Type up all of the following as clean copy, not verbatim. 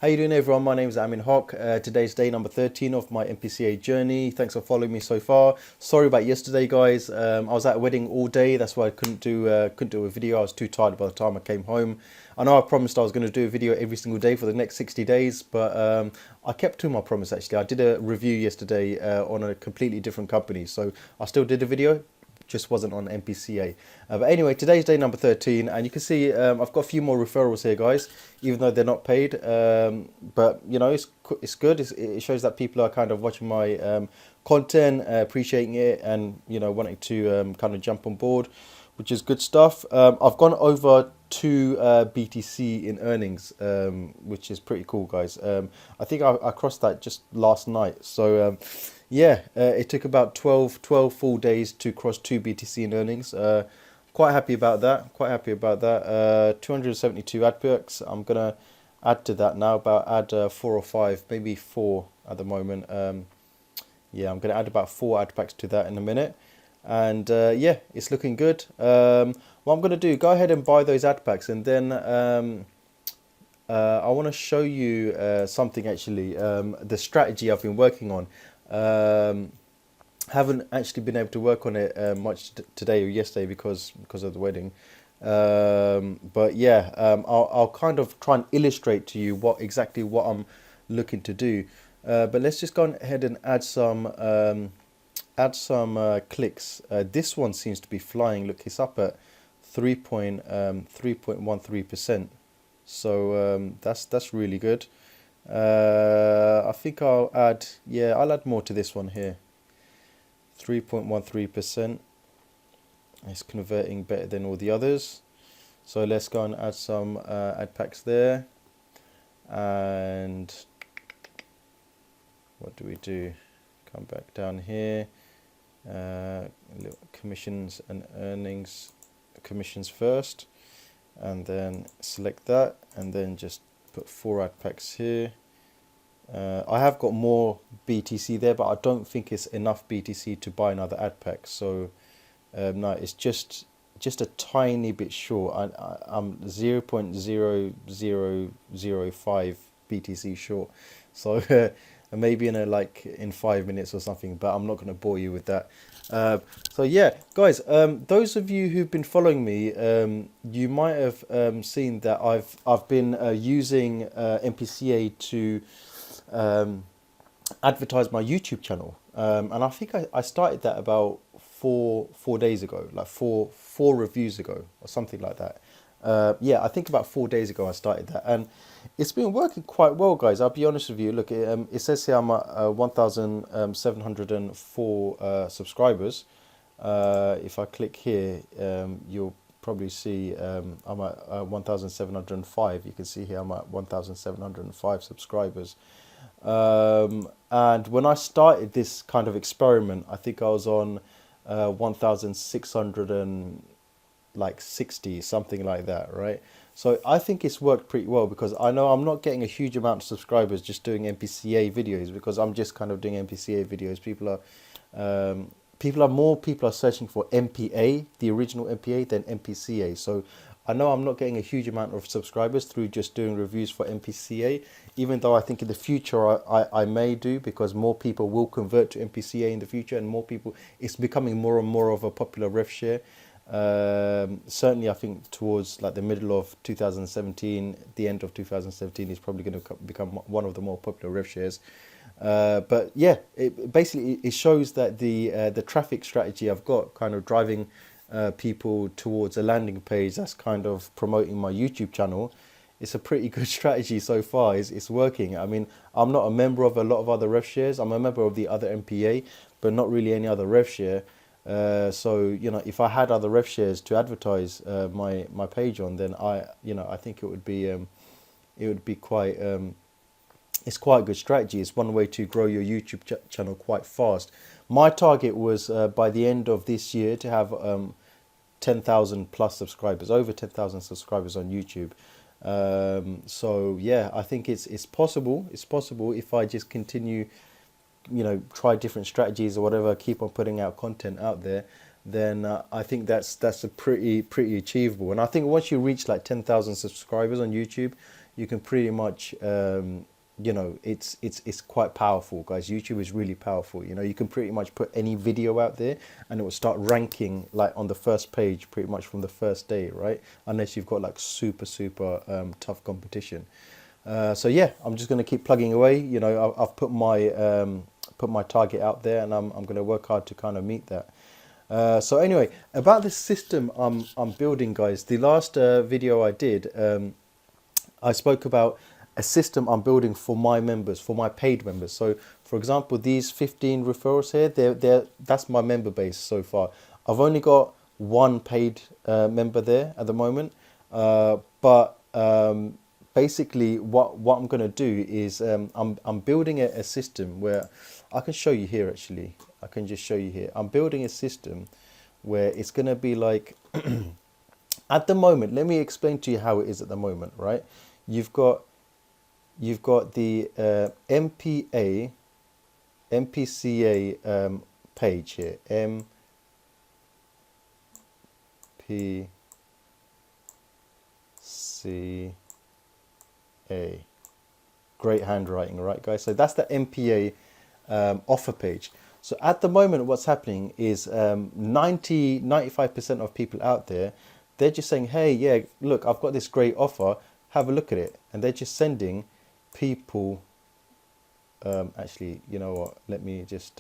How you doing, everyone? My name is Amin. Today's day number 13 of my Mpca journey. Thanks for following me so far. Sorry about yesterday, guys. I was at a wedding all day. That's why I couldn't do a video. I was too tired by the time I came home. I know I promised I was going to do a video every single day for the next 60 days, but I kept to my promise, actually. I did a review yesterday on a completely different company, so I still did a video, just wasn't on Mpca. But anyway, today's day number 13, and you can see I've got a few more referrals here, guys, even though they're not paid. But you know, it's good. It shows that people are kind of watching my content, appreciating it, and you know, wanting to kind of jump on board, which is good stuff. I've gone over to BTC in earnings, which is pretty cool, guys. I think I crossed that just last night. So yeah, it took about 12 full days to cross 2 BTC in earnings. Quite happy about that. 272 ad packs. I'm gonna add to that now. Add 4 or 5, maybe 4 at the moment. Yeah, I'm gonna add about 4 ad packs to that in a minute. And yeah, it's looking good. What I'm gonna do, go ahead and buy those ad packs, and then I want to show you something, actually. The strategy I've been working on. Haven't actually been able to work on it much today or yesterday because of the wedding. But yeah, I'll kind of try and illustrate to you exactly what I'm looking to do. But let's just go ahead and add some clicks. This one seems to be flying. Look, it's up at 3.13%. So that's really good. I think I'll add more to this one here. 3.13%. It's converting better than all the others. So let's go and add some ad packs there. And what do? Come back down here. Commissions and earnings. Commissions first, and then select that, and then just put 4 ad packs here. I have got more BTC there, but I don't think it's enough BTC to buy another ad pack. So no, it's just a tiny bit short. I'm 0.0005 BTC short. So maybe in 5 minutes or something, but I'm not going to bore you with that. So yeah, guys, those of you who've been following me, you might have seen that I've been using Mpca to advertise my YouTube channel, and I think I started that about four days ago, like four reviews ago or something like that. Yeah, I think about 4 days ago I started that, and it's been working quite well, guys. I'll be honest with you. Look, it says here I'm at 1,704 subscribers. If I click here, you'll probably see I'm at 1,705. You can see here I'm at 1,705 subscribers. And when I started this kind of experiment, I think I was on 1,660, something like that, right? So I think it's worked pretty well, because I know I'm not getting a huge amount of subscribers just doing Mpca videos, because I'm just kind of doing Mpca videos. People are searching for MPA, the original MPA, than Mpca. So I know I'm not getting a huge amount of subscribers through just doing reviews for Mpca, even though I think in the future I may do, because more people will convert to Mpca in the future, and more people, it's becoming more and more of a popular Revshare. Certainly I think towards like the middle of 2017, the end of 2017, is probably going to become one of the more popular Revshares. But yeah, it shows that the traffic strategy I've got, kind of driving people towards a landing page that's kind of promoting my YouTube channel, it's a pretty good strategy so far. It's working. I mean, I'm not a member of a lot of other Revshares. I'm a member of the other Mpca, but not really any other Revshare. So you know, if I had other Revshares to advertise my page on, then I think it would be quite it's quite a good strategy. It's one way to grow your YouTube channel quite fast. My target was by the end of this year to have 10,000 plus subscribers, over 10,000 subscribers on YouTube. So yeah, I think it's possible. It's possible if I just continue, you know, try different strategies or whatever, keep on putting out content out there, then I think that's a pretty achievable. And I think once you reach like 10,000 subscribers on YouTube, you can pretty much you know, it's quite powerful, guys. YouTube is really powerful. You know, you can pretty much put any video out there and it will start ranking like on the first page pretty much from the first day, right? Unless you've got like super tough competition. So yeah, I'm just going to keep plugging away. You know, I've put my target out there, and I'm going to work hard to kind of meet that. So anyway, about this system I'm building, guys. The last video I did, I spoke about a system I'm building for my members, for my paid members. So, for example, these 15 referrals here, that's my member base so far. I've only got one paid member there at the moment, but basically, what I'm going to do is I'm building a system where I can show you here. Actually, I can just show you here. I'm building a system where it's going to be like at the moment. Let me explain to you how it is at the moment. Right, you've got the Mpca page here. Mpca. Great handwriting, right, guys? So that's the MPA offer page. So at the moment, what's happening is 95% of people out there, they're just saying, hey, yeah, look, I've got this great offer. Have a look at it. And they're just sending people. Actually, you know what? Let me just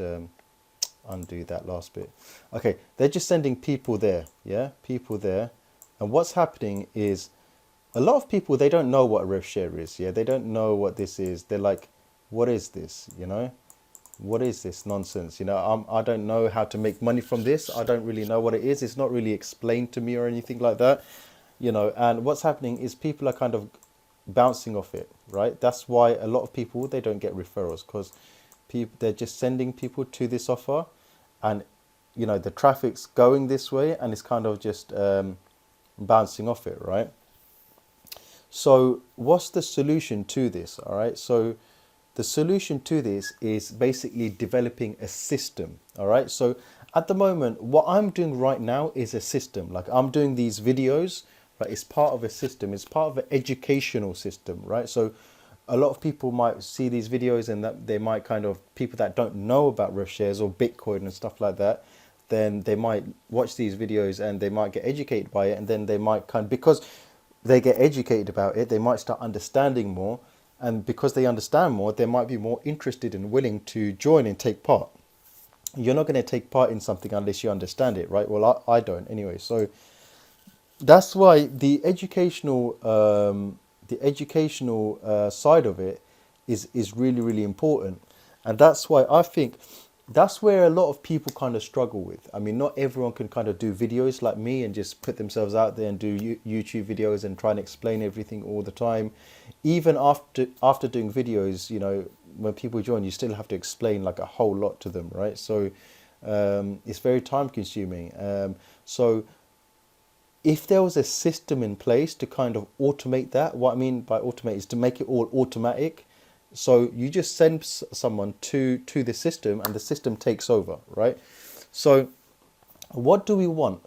undo that last bit. Okay, they're just sending people there. Yeah, people there. And what's happening is a lot of people, they don't know what a Revshare is. Yeah, they don't know what this is. They're like, what is this? You know, what is this nonsense? You know, I don't know how to make money from this. I don't really know what it is. It's not really explained to me or anything like that. You know, and what's happening is people are kind of bouncing off it, right? That's why a lot of people, they don't get referrals, because they're just sending people to this offer, and you know, the traffic's going this way and it's kind of just bouncing off it, right? So what's the solution to this? All right, so the solution to this is basically developing a system. All right, so at the moment, what I'm doing right now is a system. Like, I'm doing these videos, right? It's part of a system. It's part of an educational system, right? So a lot of people might see these videos, and that they might kind of, people that don't know about Revshares or Bitcoin and stuff like that, then they might watch these videos and they might get educated by it, and then they might kind of, because they get educated about it, they might start understanding more, and because they understand more, they might be more interested and willing to join and take part. You're not going to take part in something unless you understand it, right? Well, I don't anyway. So that's why the educational side of it is really important, and that's why I think that's where a lot of people kind of struggle with. I mean, not everyone can kind of do videos like me and just put themselves out there and do YouTube videos and try and explain everything all the time. Even after doing videos, you know, when people join, you still have to explain like a whole lot to them, right? So it's very time consuming. So if there was a system in place to kind of automate that, what I mean by automate is to make it all automatic. So you just send someone to the system and the system takes over, right? So what do we want?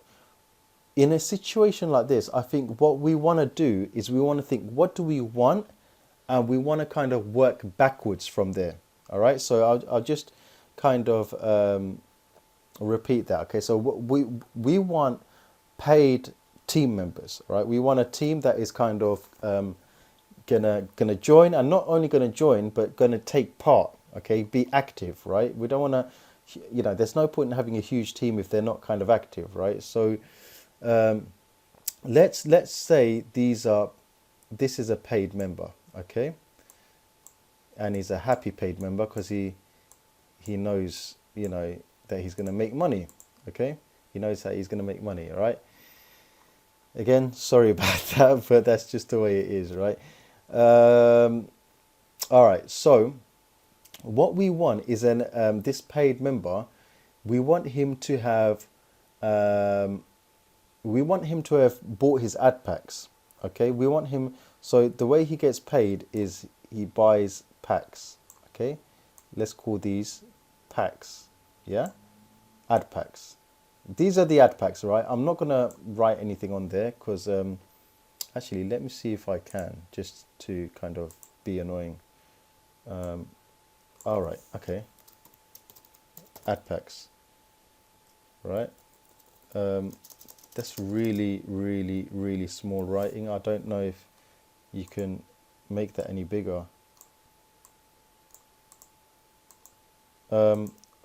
In a situation like this, I think what we want to do is we want to think, what do we want? And we want to kind of work backwards from there. All right. So I'll just kind of repeat that. Okay. So we want paid team members, right? We want a team that is kind of gonna join, and not only gonna join, but gonna take part. Okay, be active, right? We don't want to, you know, there's no point in having a huge team if they're not kind of active, right? So let's say this is a paid member, okay, and he's a happy paid member because he knows, you know, that he's gonna make money. Okay, he knows that he's gonna make money. All right. Again, sorry about that, but that's just the way it is, right? All right, so what we want is this paid member. We want him to have bought his ad packs. Okay, we want him. So the way he gets paid is he buys packs. Okay, let's call these packs. Yeah, ad packs. These are the ad packs, right? I'm not gonna write anything on there because Actually, let me see if I can, just to kind of be annoying. All right, okay. Ad packs, right? That's really, really, really small writing. I don't know if you can make that any bigger.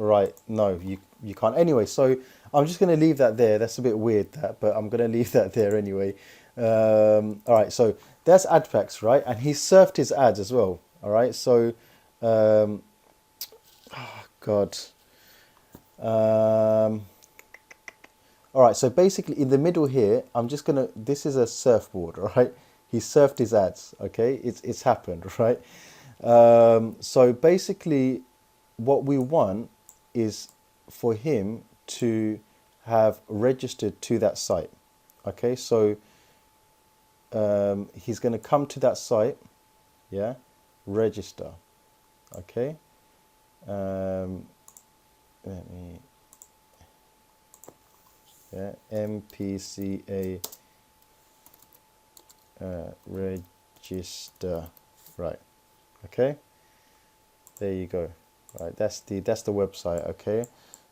Right, no, you can't. Anyway, so I'm just going to leave that there. That's a bit weird, that, but I'm going to leave that there anyway. All right, so that's ad packs, right? And he surfed his ads as well. All right, so God. All right, so basically in the middle here, I'm just gonna. This is a surfboard, all right? He surfed his ads. Okay, it's happened, right? So basically, what we want is for him to have registered to that site. Okay, so he's going to come to that site, yeah, register. Okay, let me, yeah, Mpca register, right? Okay, there you go. Right, that's the website. Okay,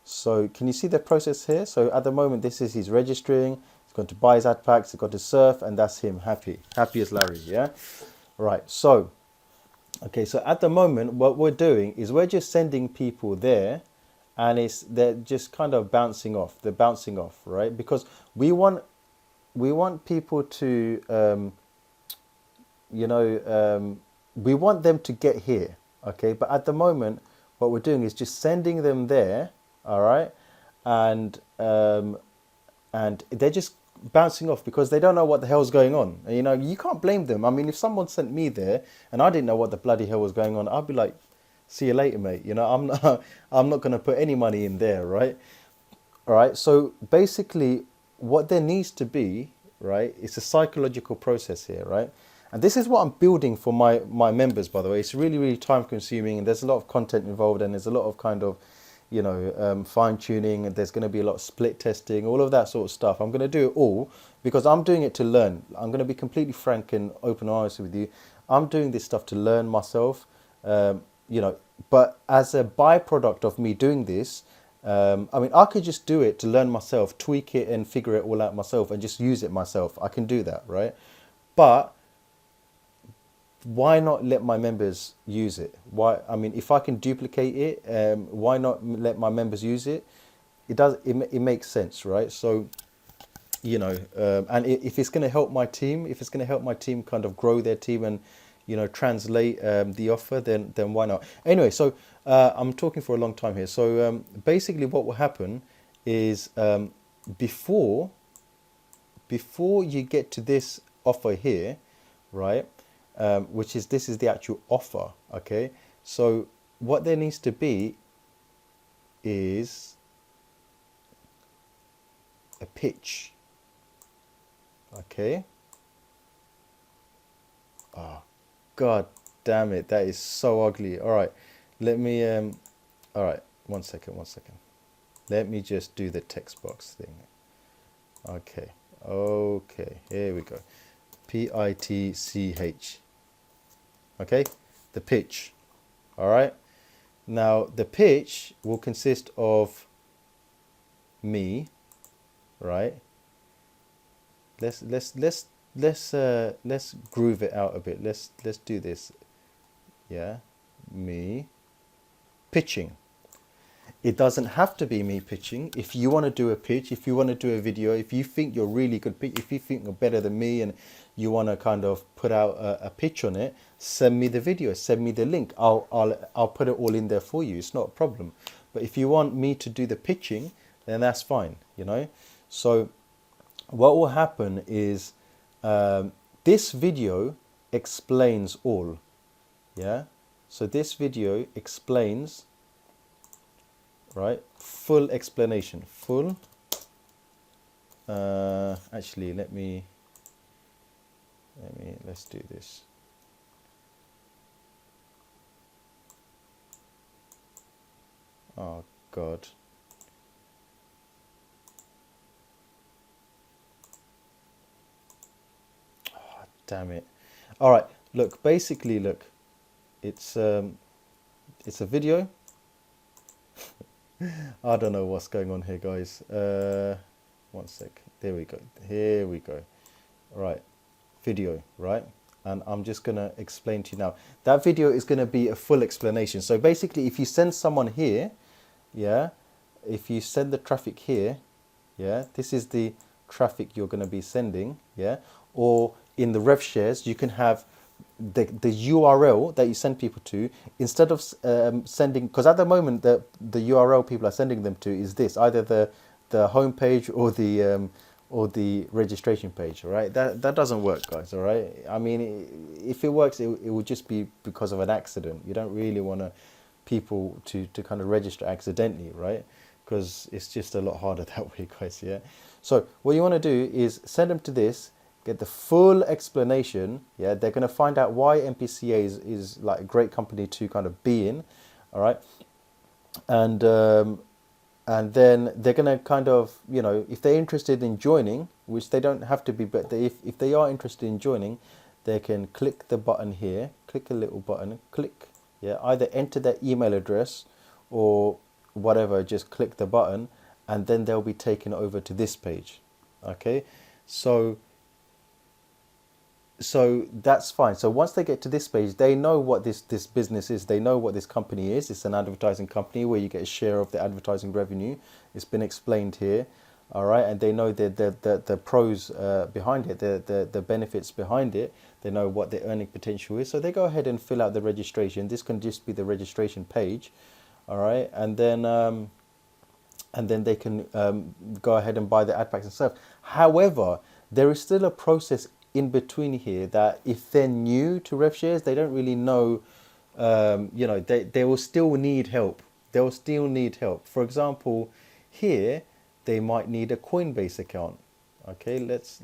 so can you see the process here? So at the moment, this is he's registering. He's going to buy his ad packs. He's got to surf, and that's him happy as Larry. Yeah, right. So okay, so at the moment, what we're doing is we're just sending people there, and they're just kind of bouncing off. They're bouncing off, right? Because we want people to we want them to get here, okay? But at the moment, what we're doing is just sending them there, all right? And they're just bouncing off because they don't know what the hell's going on. And, you can't blame them. I mean, if someone sent me there and I didn't know what the bloody hell was going on, I'd be like, see you later, mate. I'm not going to put any money in there, right? All right. So basically, what there needs to be, right, it's a psychological process here, right? And this is what I'm building for my members, by the way. It's really, really time consuming, and there's a lot of content involved, and there's a lot of kind of, fine tuning, and there's going to be a lot of split testing, all of that sort of stuff. I'm going to do it all because I'm doing it to learn. I'm going to be completely frank and open and honest with you. I'm doing this stuff to learn myself, but as a byproduct of me doing this, I mean, I could just do it to learn myself, tweak it and figure it all out myself and just use it myself. I can do that, right? But why not let my members use it? Why? I mean, if I can duplicate it, why not let my members use it? It makes sense, right? So, and if it's going to help my team, if it's going to help my team kind of grow their team and, translate the offer, then why not? Anyway, so I'm talking for a long time here. So basically, what will happen is before you get to this offer here, right? This is the actual offer. Okay, so what there needs to be is a pitch. Okay. Oh, God damn it, that is so ugly. All right, let me all right, one second. Let me just do the text box thing. Okay, here we go. PITCH. Okay, the pitch. All right, now the pitch will consist of me, right? Let's groove it out a bit. Let's do this. Yeah, me pitching. It doesn't have to be me pitching. If you want to do a pitch, if you want to do a video, if you think you're really good, if you think you're better than me and you want to kind of put out a pitch on it, send me the video, send me the link. I'll put it all in there for you. It's not a problem. But if you want me to do the pitching, then that's fine, So what will happen is this video explains all. Yeah. So this video explains, right? Full explanation. Full. Actually, let's do this. Oh God. Damn it. All right, look, basically, look, it's a video. I don't know what's going on here, guys. One sec. There we go. Here we go. Right, video, right? And I'm just gonna explain to you now. That video is gonna be a full explanation. So basically, if you send someone here, yeah, if you send the traffic here, yeah, this is the traffic you're gonna be sending, yeah, or in the rev shares, you can have the URL that you send people to instead of sending, because at the moment the URL people are sending them to is this, either the home page or the registration page. All right, that doesn't work, guys. All right, I mean, if it works, it would just be because of an accident. You don't really want people to kind of register accidentally, right? Because it's just a lot harder that way, guys. Yeah, so what you want to do is send them to this, get the full explanation. Yeah, they're going to find out why MPCA is like a great company to kind of be in. All right, and then they're going to kind of, you know, if they're interested in joining, which they don't have to be, but if they are interested in joining, they can click the button here, click a little button, click, yeah, either enter their email address or whatever, just click the button, and then they'll be taken over to this page. Okay, so that's fine. So once they get to this page, they know what this business is. They know what this company is. It's an advertising company where you get a share of the advertising revenue. It's been explained here. All right, and they know the pros behind it, the benefits behind it. They know what the earning potential is. So they go ahead and fill out the registration. This can just be the registration page. All right, and then they can go ahead and buy the ad packs and stuff. However, there is still a process in between here that if they're new to Revshares, they don't really know, you know, they will still need help. They will still need help. For example, here they might need a Coinbase account. Okay, let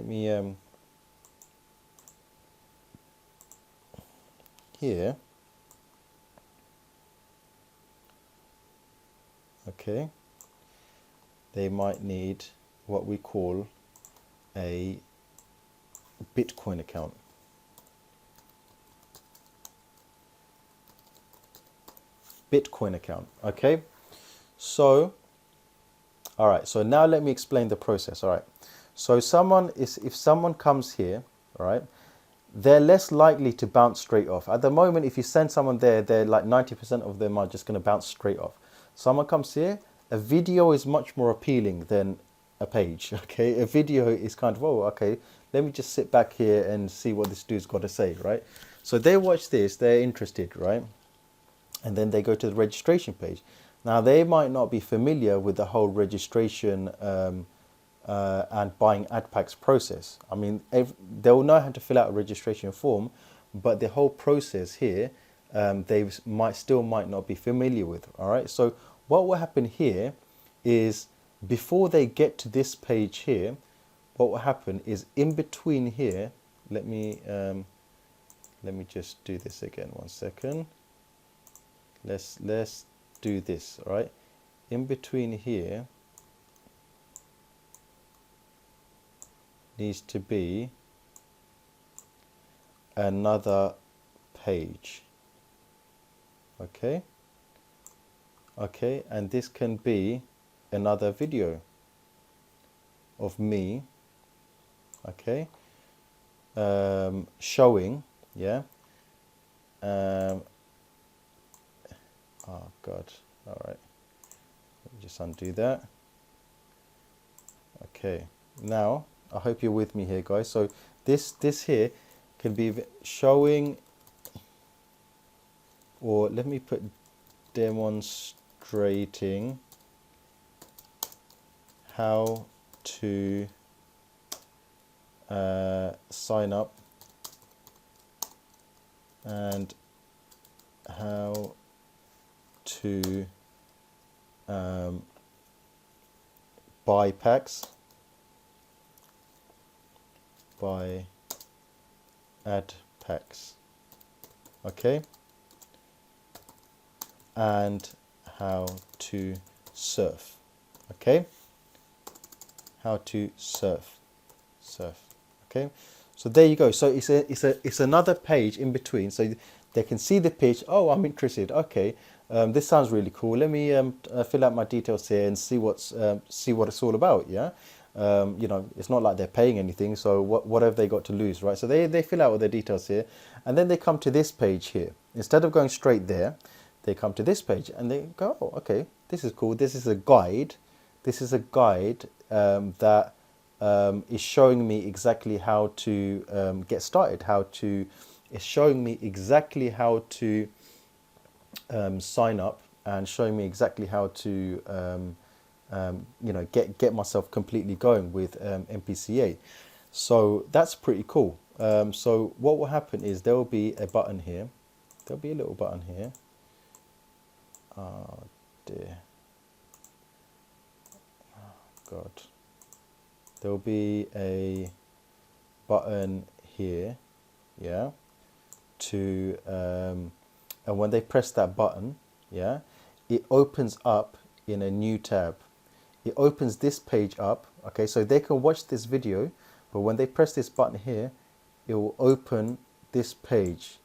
me here. Okay, they might need what we call a Bitcoin account. Bitcoin account. Okay, so all right, so now let me explain the process. All right, so if someone comes here, all right, they're less likely to bounce straight off. At the moment, if you send someone there, they're like 90% of them are just going to bounce straight off. Someone comes here, a video is much more appealing than a page. Okay, a video is kind of, oh, okay, let me just sit back here and see what this dude's got to say, right? So they watch this, they're interested, right? And then they go to the registration page. Now they might not be familiar with the whole registration and buying ad packs process. I mean, they'll know how to fill out a registration form, but the whole process here, they might not be familiar with. All right, so what will happen here is, before they get to this page here, what will happen is in between here, let me just do this again, 1 second. Let's do this. All right, in between here needs to be another page. Okay, and this can be another video of me, okay, showing, yeah, oh god, all right, let me just undo that. Okay, now I hope you're with me here, guys. So this here can be showing, or let me put demonstrating how to sign up and how to buy packs, buy ad packs, okay, and how to surf, okay, how to surf, Okay, so there you go. So it's another page in between, so they can see the pitch. Oh, I'm interested. Okay, this sounds really cool. Let me fill out my details here and see what it's all about. Yeah, you know, it's not like they're paying anything, so what have they got to lose, right? So they fill out all their details here, and then they come to this page here. Instead of going straight there, they come to this page and they go, oh, okay, this is cool. This is a guide. This is a guide that is showing me exactly how to get started. It's showing me exactly how to sign up, and showing me exactly how to you know, get myself completely going with Mpca. So that's pretty cool. So what will happen is there will be a button here. There'll be a little button here. Oh dear. Oh, God. There'll be a button here, yeah, to and when they press that button, yeah, it opens up in a new tab. It opens this page up. Okay, so they can watch this video, but when they press this button here, it will open this page.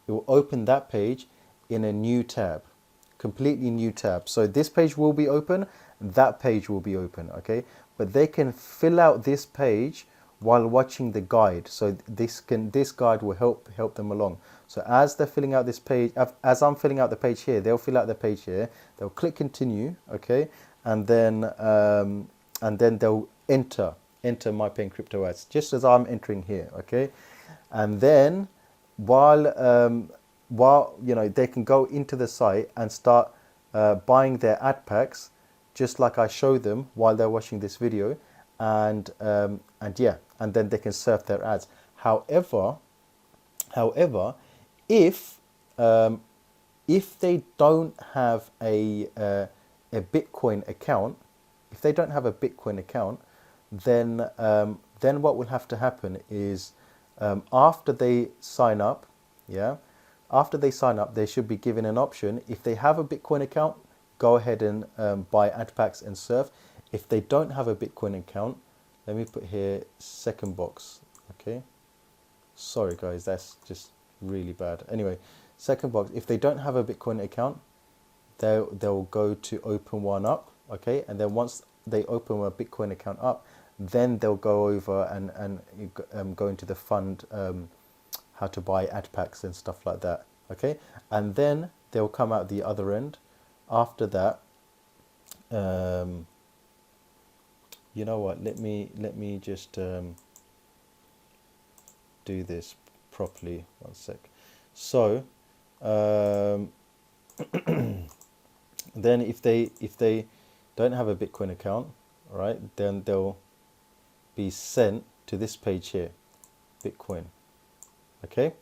It will open that page in a new tab, completely new tab. So this page will be open, that page will be open, okay? But they can fill out this page while watching the guide. So this guide will help them along. So as they're filling out this page, as I'm filling out the page here, they'll fill out the page here. They'll click continue, okay, and then they'll enter MyPaying crypto ads, just as I'm entering here, okay, and then while you know, they can go into the site and start buying their ad packs, just like I show them while they're watching this video, and yeah, and then they can surf their ads. However, if they don't have a Bitcoin account, then what will have to happen is after they sign up, yeah, they should be given an option. If they have a Bitcoin account, go ahead and buy ad packs and surf. If they don't have a Bitcoin account, let me put here second box. Okay, sorry guys, that's just really bad. Anyway, second box. If they don't have a Bitcoin account, they'll go to open one up. Okay, and then once they open a Bitcoin account up, then they'll go over and go into the fund, how to buy ad packs and stuff like that. Okay, and then they'll come out the other end. After that, you know what? Let me just do this properly. 1 sec. So then if they don't have a Bitcoin account, all right, then they'll be sent to this page here, Bitcoin. Okay.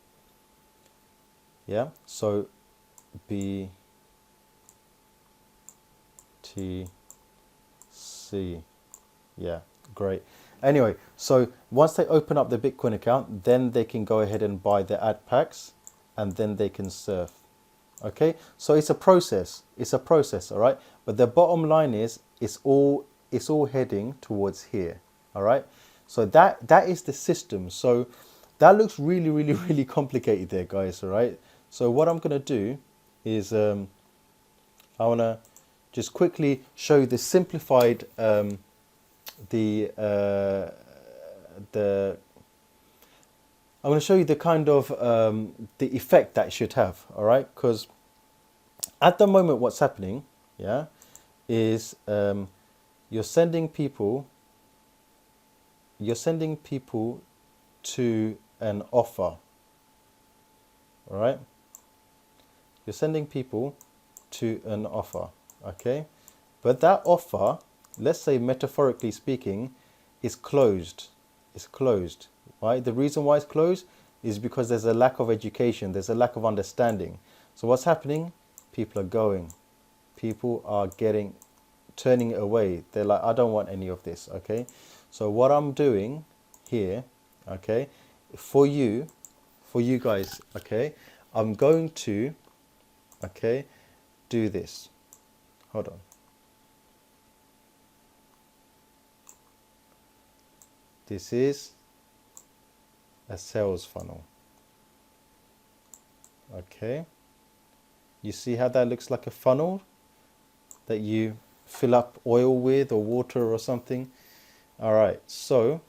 Yeah. So BTC. Yeah, great. Anyway, so once they open up the Bitcoin account, then they can go ahead and buy the ad packs, and then they can surf. Okay, so it's a process. All right. But the bottom line is, it's all heading towards here. All right. So that is the system. So that looks really, really, really complicated there, guys. All right. So what I'm gonna do is I wanna just quickly show you the simplified I'm going to show you the kind of the effect that it should have, all right? Because at the moment, what's happening, yeah, is you're sending people to an offer, all right? You're sending people to an offer, okay? But that offer, let's say metaphorically speaking, is closed. It's closed. Right? The reason why it's closed is because there's a lack of education, there's a lack of understanding. So what's happening? People are going. People are turning away. They're like, I don't want any of this. Okay. So what I'm doing here, okay, for you guys, okay, I'm going to, okay, do this. Hold on. This is a sales funnel. Okay, you see how that looks like a funnel that you fill up oil with or water or something. All right, so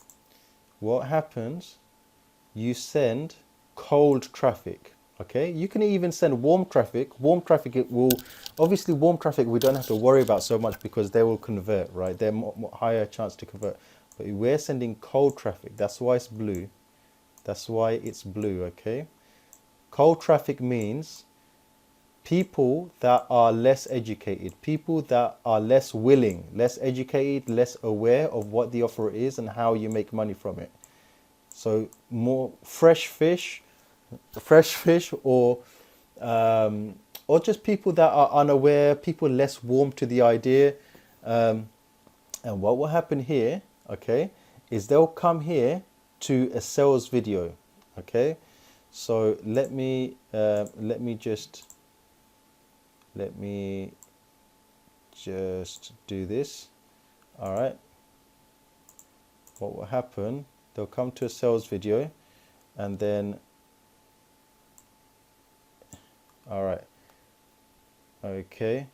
what happens, you send cold traffic. Okay, you can even send warm traffic. Warm traffic, it will, obviously warm traffic we don't have to worry about so much because they will convert, right? They're more higher chance to convert. But we're sending cold traffic. That's why it's blue. That's why it's blue, okay? Cold traffic means people that are less educated, people that are less willing, less educated, less aware of what the offer is and how you make money from it. So more fresh fish, or just people that are unaware, people less warm to the idea. And what will happen here, okay, is they'll come here to a sales video. Okay, so let me just do this. All right, what will happen, they'll come to a sales video, and then all right, okay,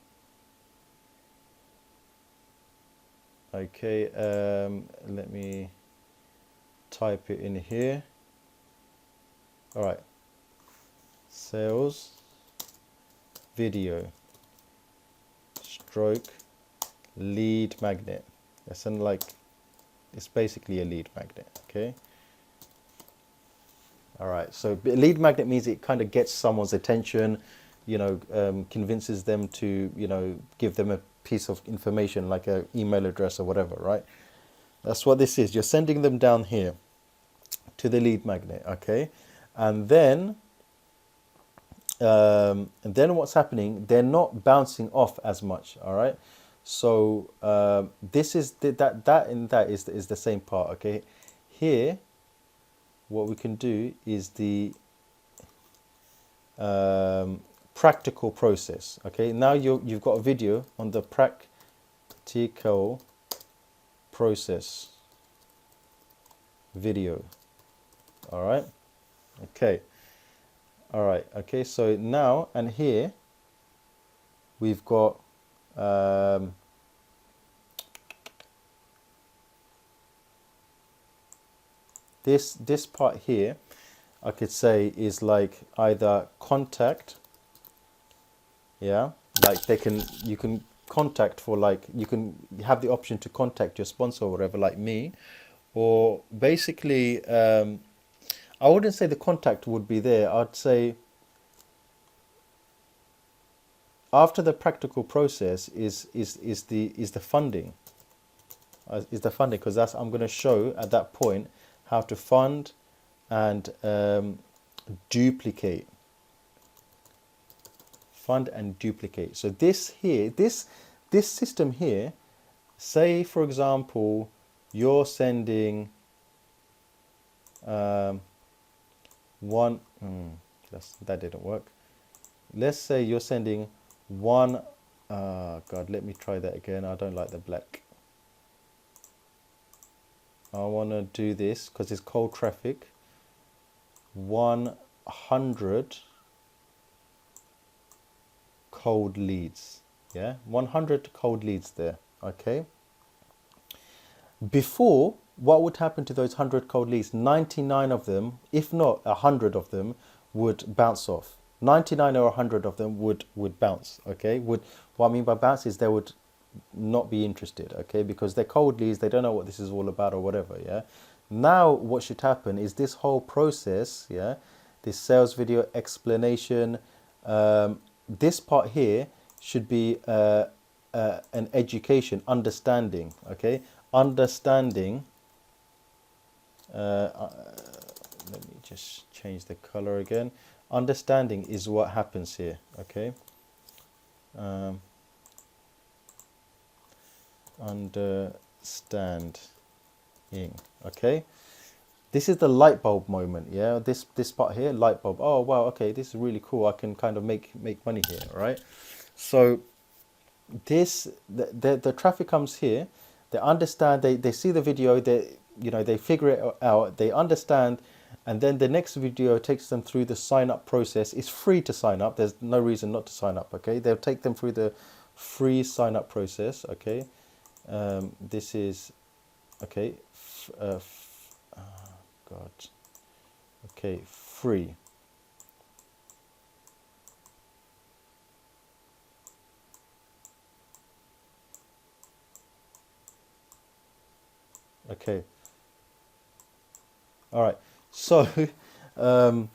let me type it in here. All right, sales video stroke lead magnet. That's it's basically a lead magnet. Okay, all right, so lead magnet means it kind of gets someone's attention, convinces them to, give them a piece of information like an email address or whatever, right? That's what this is. You're sending them down here to the lead magnet, okay? And then what's happening, they're not bouncing off as much, all right? So this is that is the same part, okay? Here, what we can do is the practical process. Okay, now you've got a video on the practical process video. All right, okay, all right, okay. So now and here we've got this part here, I could say is like either contact, yeah, like you can contact for, like, you can have the option to contact your sponsor or whatever, like me, or basically I wouldn't say the contact would be there. I'd say after the practical process is the funding, because that's, I'm going to show at that point how to fund and duplicate. Fund and duplicate. So this here, this system here, say for example you're sending that didn't work. Let's say you're sending one, God, let me try that again. I don't like the black. I want to do this because it's cold traffic. 100 cold leads. Yeah, 100 cold leads there. Okay. Before, what would happen to those 100 cold leads? 99 of them, if not 100 of them, would bounce off. 99 or 100 of them would bounce. Okay. What I mean by bounce is they would not be interested, okay, because they're cold leads, they don't know what this is all about or whatever. Yeah, now what should happen is this whole process, yeah, this sales video explanation, this part here should be an education, understanding, okay, understanding. Let me just change the color again. Understanding is what happens here, okay. Understanding, okay. This is the light bulb moment, yeah. This part here, light bulb. Oh wow, okay, this is really cool. I can kind of make money here, right? So the traffic comes here. They understand. They see the video. they figure it out, they understand, and then the next video takes them through the sign up process. It's free to sign up. There's no reason not to sign up. Okay, they'll take them through the free sign up process. Okay, this is okay. God. Okay, free. Okay. All right. So, um,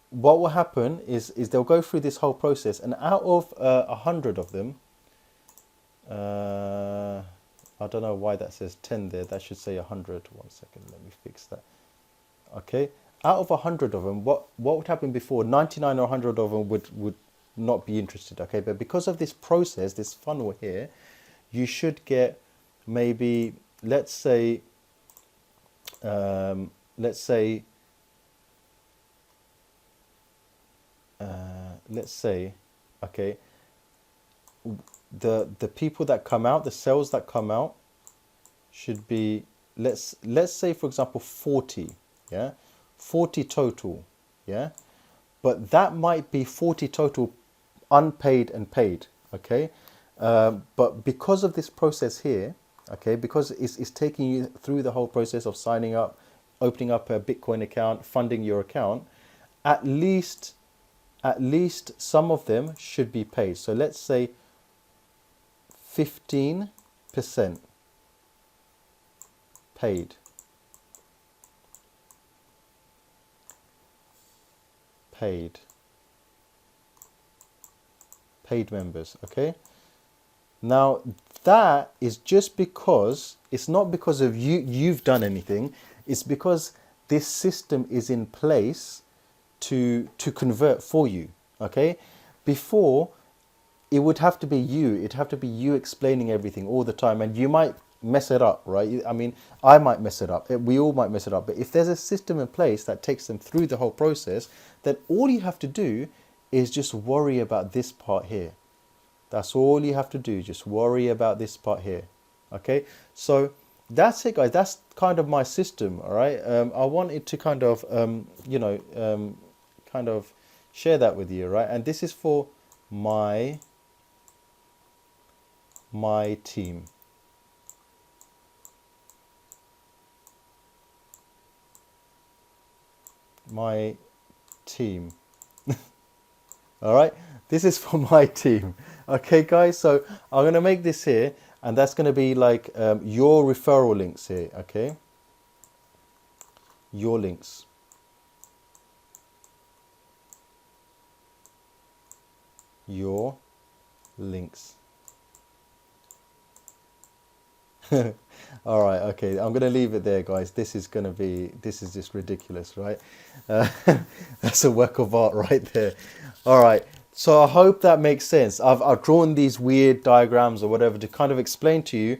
what will happen is they'll go through this whole process, and out of 100 of them, I don't know why that says 10 there. That should say 100. 1 second. Let me fix that. Okay. Out of 100 of them, what would happen before? 99 or 100 of them would not be interested. Okay, but because of this process, this funnel here, you should get maybe let's say let's say okay, the people that come out, the sales that come out should be, let's say for example 40, yeah, 40 total, yeah, but that might be 40 total unpaid and paid. Okay, but because of this process here, okay, because it's taking you through the whole process of signing up, opening up a Bitcoin account, funding your account, at least some of them should be paid. So let's say 15% paid. Paid members, okay? Now that is just because, it's not because of you've done anything, it's because this system is in place to convert for you, okay? Before, it would have to be you, it'd have to be you explaining everything all the time, and you might mess it up, right? I mean, I might mess it up, we all might mess it up, but if there's a system in place that takes them through the whole process, then all you have to do is just worry about this part here. That's all you have to do, just worry about this part here, okay? So that's it, guys. That's kind of my system, all right? I wanted to kind of, kind of share that with you, right? And this is for my team. My team. All right, this is for my team. Okay, guys, so I'm going to make this here, and that's going to be like your referral links here, okay? Your links. Your links. All right, okay, I'm going to leave it there, guys. This is just ridiculous, right? That's a work of art right there. All right, so I hope that makes sense. I've drawn these weird diagrams or whatever to kind of explain to you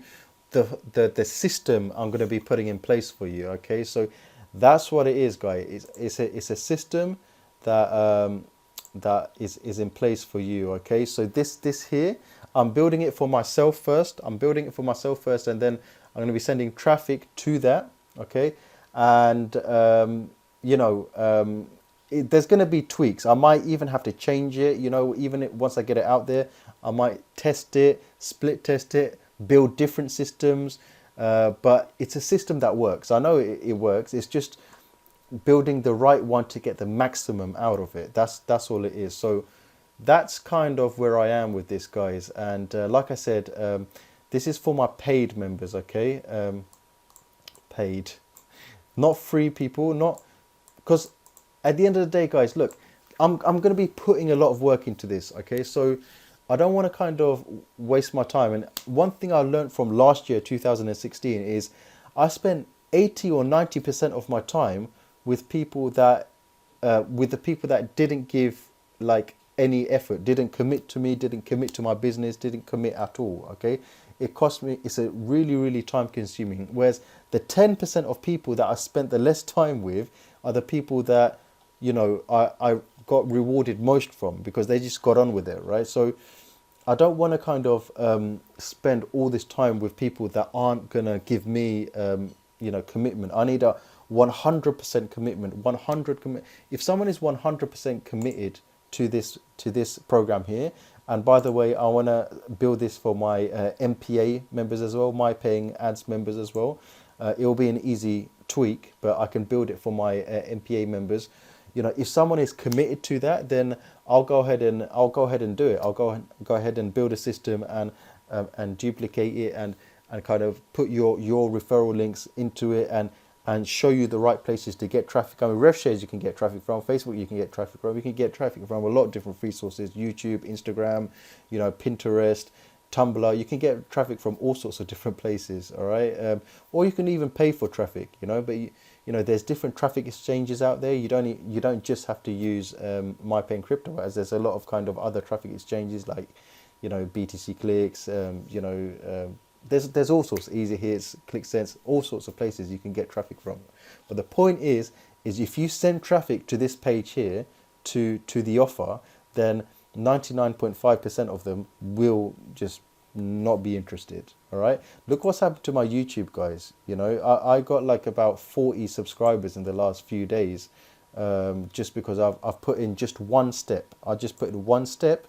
the system I'm going to be putting in place for you, okay? So that's what it is, guys. It's a system that that is in place for you, okay? So this here, I'm building it for myself first. And then I'm going to be sending traffic to that, okay? And there's going to be tweaks. I might even have to change it, once I get it out there. I might test it, split test it, build different systems, but it's a system that works. I know it works. It's just building the right one to get the maximum out of it. That's all it is. So that's kind of where I am with this, guys. And like I said, this is for my paid members, okay? Paid, not free people, not, because at the end of the day, guys, look, I'm going to be putting a lot of work into this, okay? So I don't want to kind of waste my time. And one thing I learned from last year, 2016, is I spent 80 or 90% of my time with people that, the people that didn't give like any effort, didn't commit to me, didn't commit to my business, didn't commit at all, okay? It cost me, it's a really, really time consuming. Whereas the 10% of people that I spent the less time with are the people that, I got rewarded most from, because they just got on with it, right? So I don't want to kind of spend all this time with people that aren't gonna give me, commitment. I need a 100% commitment. 100 commit. If someone is 100% committed to this program here, and by the way, I want to build this for my MPA members as well, my paying ads members as well. It will be an easy tweak, but I can build it for my MPA members. If someone is committed to that, then I'll go ahead and do it. I'll go ahead and build a system and duplicate it and kind of put your referral links into it and show you the right places to get traffic. I mean, Revshare you can get traffic from, Facebook you can get traffic from, you can get traffic from a lot of different free sources, YouTube, Instagram, Pinterest, Tumblr. You can get traffic from all sorts of different places, all right? Or you can even pay for traffic, but there's different traffic exchanges out there. You don't just have to use MyPaying crypto, as there's a lot of kind of other traffic exchanges like BTC Clicks, there's all sorts, Easy Hits, ClickSense, all sorts of places you can get traffic from. But the point is if you send traffic to this page here to the offer, then 99.5% of them will just not be interested. All right, look what's happened to my YouTube, guys. I got like about 40 subscribers in the last few days, just because I've put in just one step. I just put in one step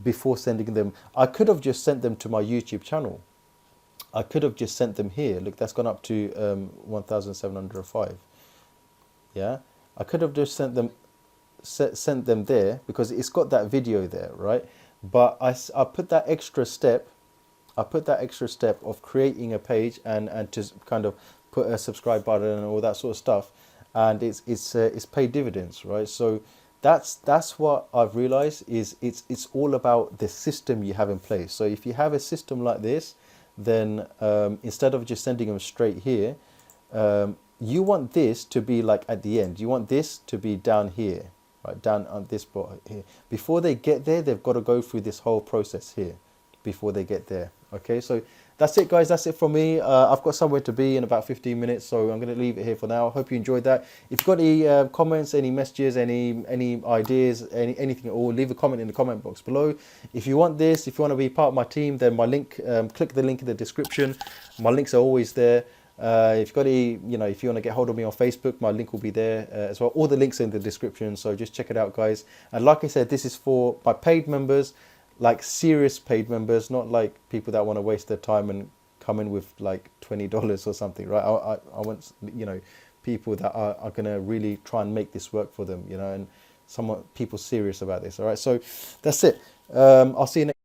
before sending them. I could have just sent them to my YouTube channel. I could have just sent them here. Look, that's gone up to 1,705. Yeah, I could have just sent them there because it's got that video there, right? But I put that extra step. I put that extra step of creating a page and to kind of put a subscribe button and all that sort of stuff, and it's paid dividends, right? So that's what I've realized is it's all about the system you have in place. So if you have a system like this, then instead of just sending them straight here, you want this to be like at the end. You want this to be down here, right, down on this spot here. Before they get there, they've got to go through this whole process here before they get there. Okay, so that's it, guys. That's it from me. I've got somewhere to be in about 15 minutes, so I'm going to leave it here for now. I hope you enjoyed that. If you've got any comments, any messages, any ideas, anything at all, leave a comment in the comment box below. If you want this, if you want to be part of my team, then my link, click the link in the description. My links are always there. If you've got any, if you want to get hold of me on Facebook, my link will be there as well. All the links are in the description, so just check it out, guys. And like I said, this is for my paid members, like serious paid members, not like people that want to waste their time and come in with like $20 or something, right? I want, people that are going to really try and make this work for them, and people serious about this. All right, so that's it. I'll see you next.